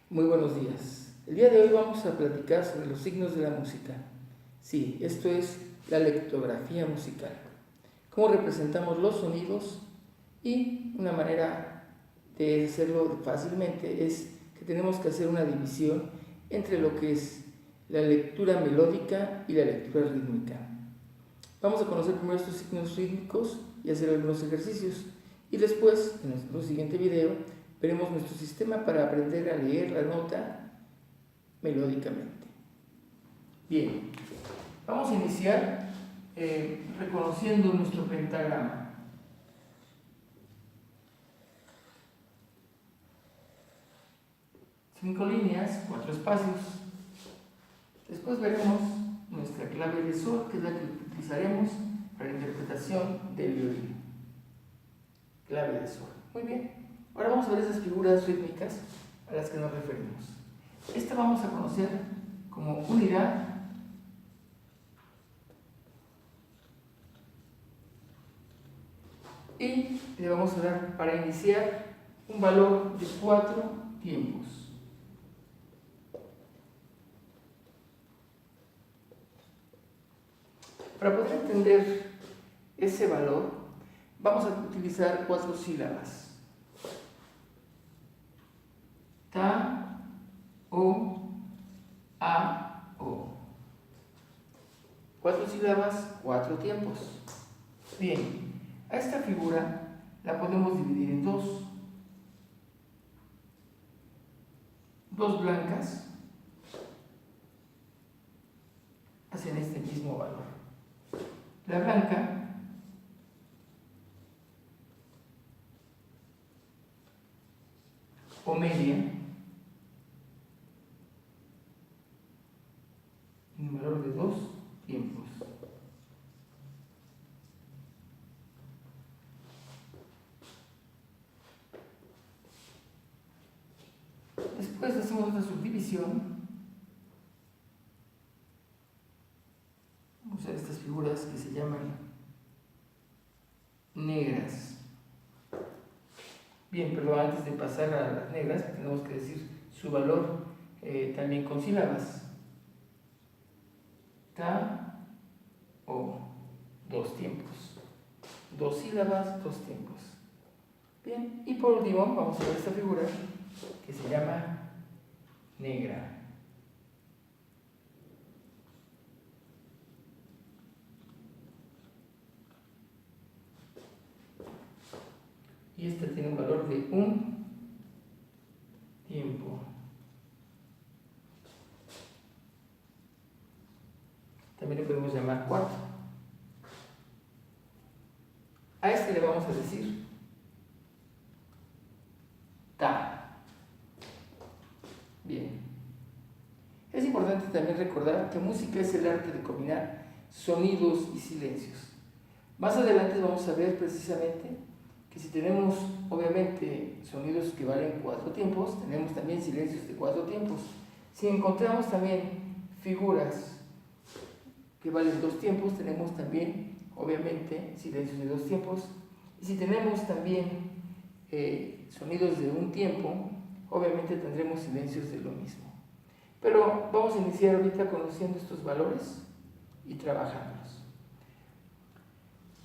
Muy buenos días. El día de hoy vamos a platicar sobre los signos de la música. Sí, esto es la lectografía musical. Cómo representamos los sonidos y una manera de hacerlo fácilmente es que tenemos que hacer una división entre lo que es la lectura melódica y la lectura rítmica. Vamos a conocer primero estos signos rítmicos y hacer algunos ejercicios. Y después, en nuestro siguiente video, veremos nuestro sistema para aprender a leer la nota melódicamente. Bien, vamos a iniciar reconociendo nuestro pentagrama. Cinco líneas, 4 espacios. Después veremos nuestra clave de sol, que es la que utilizaremos para la interpretación del violín. Clave de sol. Muy bien. Ahora vamos a ver esas figuras rítmicas a las que nos referimos. Esta vamos a conocer como unidad y le vamos a dar para iniciar un valor de 4 tiempos. Para poder entender ese valor, vamos a utilizar 4 sílabas. Ta, o, a, o. 4 sílabas, 4 tiempos. Bien, a esta figura la podemos dividir en dos. Dos blancas hacen este mismo valor. La blanca o media, en valor de 2 tiempos. Después hacemos otra subdivisión. Vamos a ver estas figuras que se llaman negras. Bien, pero antes de pasar a las negras, tenemos que decir su valor también con sílabas. Ta, o, 2 tiempos. 2 sílabas, 2 tiempos. Bien, y por último vamos a ver esta figura que se llama negra. Y esta tiene un valor de 1 tiempo. También le podemos llamar cuarto. A este le vamos a decir ta. Bien. Es importante también recordar que música es el arte de combinar sonidos y silencios. Más adelante vamos a ver precisamente que si tenemos obviamente sonidos que valen 4 tiempos, tenemos también silencios de 4 tiempos. Si encontramos también figuras que valen 2 tiempos, tenemos también obviamente silencios de 2 tiempos. Y si tenemos también sonidos de 1 tiempo, obviamente tendremos silencios de lo mismo. Pero vamos a iniciar ahorita conociendo estos valores y trabajándolos.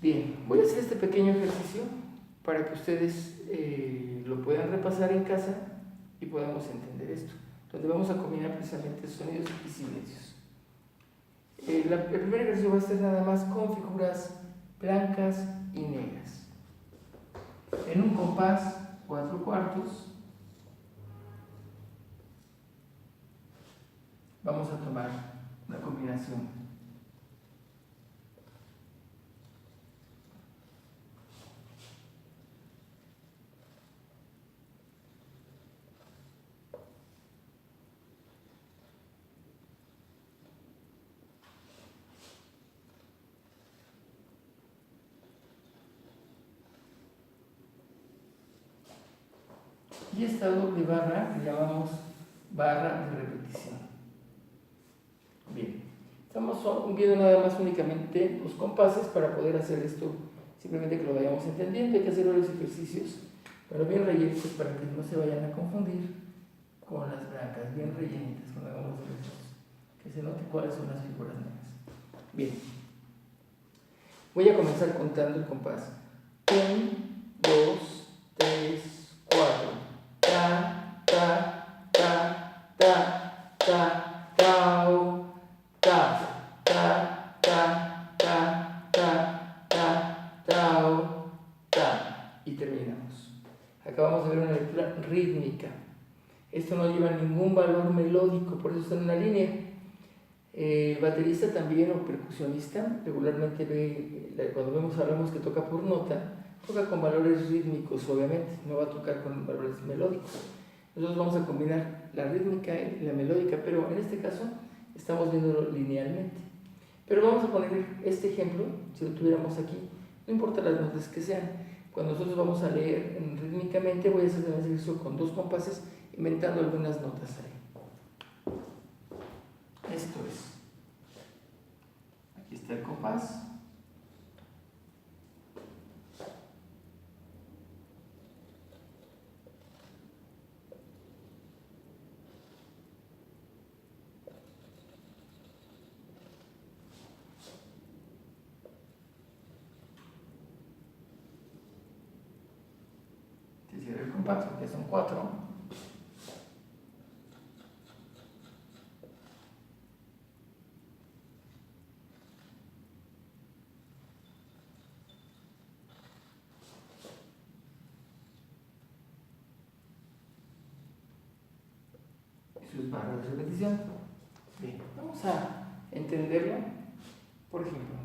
Bien, voy a hacer este pequeño ejercicio para que ustedes lo puedan repasar en casa y podamos entender esto, donde vamos a combinar precisamente sonidos y silencios. El primer ejercicio va a ser nada más con figuras blancas y negras. En un compás 4 cuartos vamos a tomar una combinación. Y esta doble barra le llamamos barra de repetición. Bien, estamos viendo nada más únicamente los compases para poder hacer esto, simplemente que lo vayamos entendiendo. Hay que hacer varios ejercicios, pero bien rellenitos para que no se vayan a confundir con las brackets. bien rellenitas cuando hagamos los ritmos, que se note cuáles son las figuras nuevas. Bien, voy a comenzar contando el compás. 1, 2, 3, 4. Ta, ta, ta, ta, ta, tao, ta, ta, ta, ta, ta, ta, tao, ta. Y terminamos. Acabamos de ver una lectura rítmica. Esto no lleva ningún valor melódico, por eso está en una línea. El baterista también o percusionista regularmente ve, cuando hablamos que toca por nota, toca con valores rítmicos, obviamente, no va a tocar con valores melódicos. Nosotros vamos a combinar la rítmica y la melódica, pero en este caso estamos viéndolo linealmente. Pero vamos a poner este ejemplo, si lo tuviéramos aquí, no importa las notas que sean. Cuando nosotros vamos a leer rítmicamente, voy a hacer un ejercicio con 2 compases, inventando algunas notas ahí. Esto es. Aquí está el compás. Te cierro el compás porque son 4. Sus barras de repetición. Bien, vamos a entenderlo. Por ejemplo,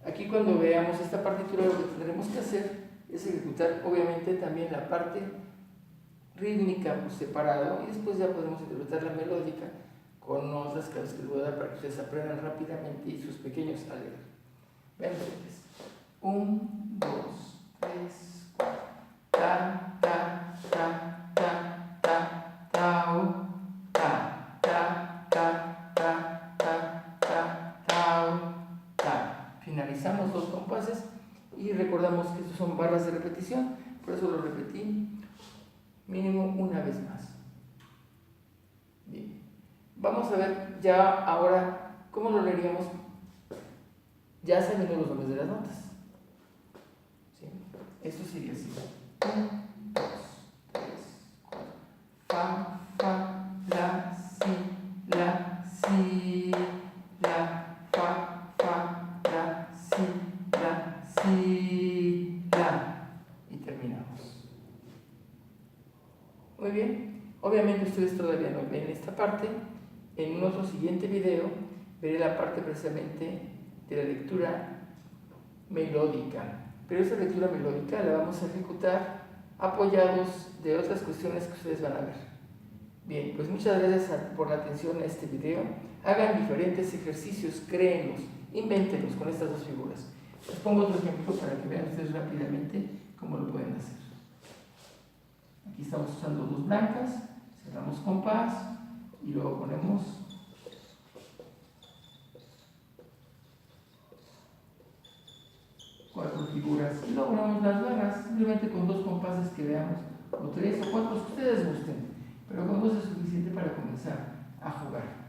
aquí cuando veamos esta partitura, lo que tendremos que hacer es ejecutar obviamente también la parte rítmica por separado, y después ya podremos interpretar la melódica con otras que les voy a dar para que ustedes aprendan rápidamente y sus pequeños alegres. Vean ustedes. 1, 2, 3, 4. Ta, ta, ta, ta, ta, tao. Finalizamos 2 compases y recordamos que estos son barras de repetición, por eso lo repetí mínimo una vez más. Bien. Vamos a ver ya ahora cómo lo leeríamos ya sabiendo los nombres de las notas. ¿Sí? Esto sería así. 1, 2, 3, 4. Fa, fa, la, si, la, si, la, fa, fa, la, si, la. Y terminamos. Muy bien. Obviamente ustedes todavía no ven esta parte. En un otro siguiente video veré la parte precisamente de la lectura melódica. Pero esa lectura melódica la vamos a ejecutar apoyados de otras cuestiones que ustedes van a ver. Bien, pues muchas gracias por la atención a este video. Hagan diferentes ejercicios, créenlos, invéntenlos con estas 2 figuras. Les pongo otro ejemplo para que vean ustedes rápidamente cómo lo pueden hacer. Aquí estamos usando 2 blancas, cerramos compás y luego ponemos cuatro figuras y luego ponemos las barras, simplemente con 2 compases que veamos, o 3 o 4, que ustedes gusten, pero con 2 es suficiente para comenzar a jugar.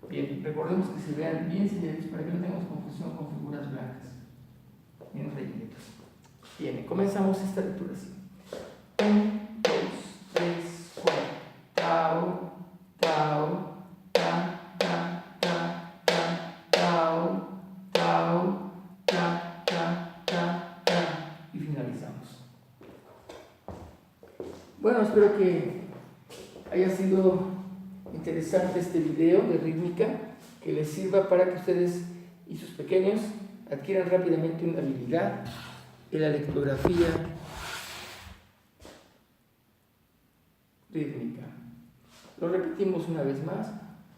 Bien, recordemos que se vean bien señalitos para que no tengamos confusión con figuras blancas, bien rellenitos. Bien, comenzamos esta lectura así. 1, 2, 3, 4. Tao, tao, ta, ta, ta, ta, tao, tao, ta, ta, ta, ta. Y finalizamos. Bueno, espero que haya sido interesante este video de rítmica, que les sirva para que ustedes y sus pequeños adquieran rápidamente una habilidad en la lectografía rítmica. Lo repetimos una vez más.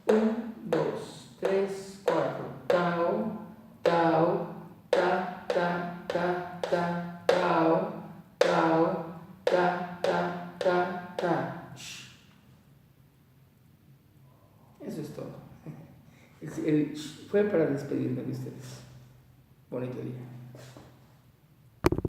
1, 2, 3, 4. Tao, tao, ta, ta, ta, ta, tao, tao, ta, ta, ta, ta. Eso es todo. Fue para despedirme de ustedes. Bonito día.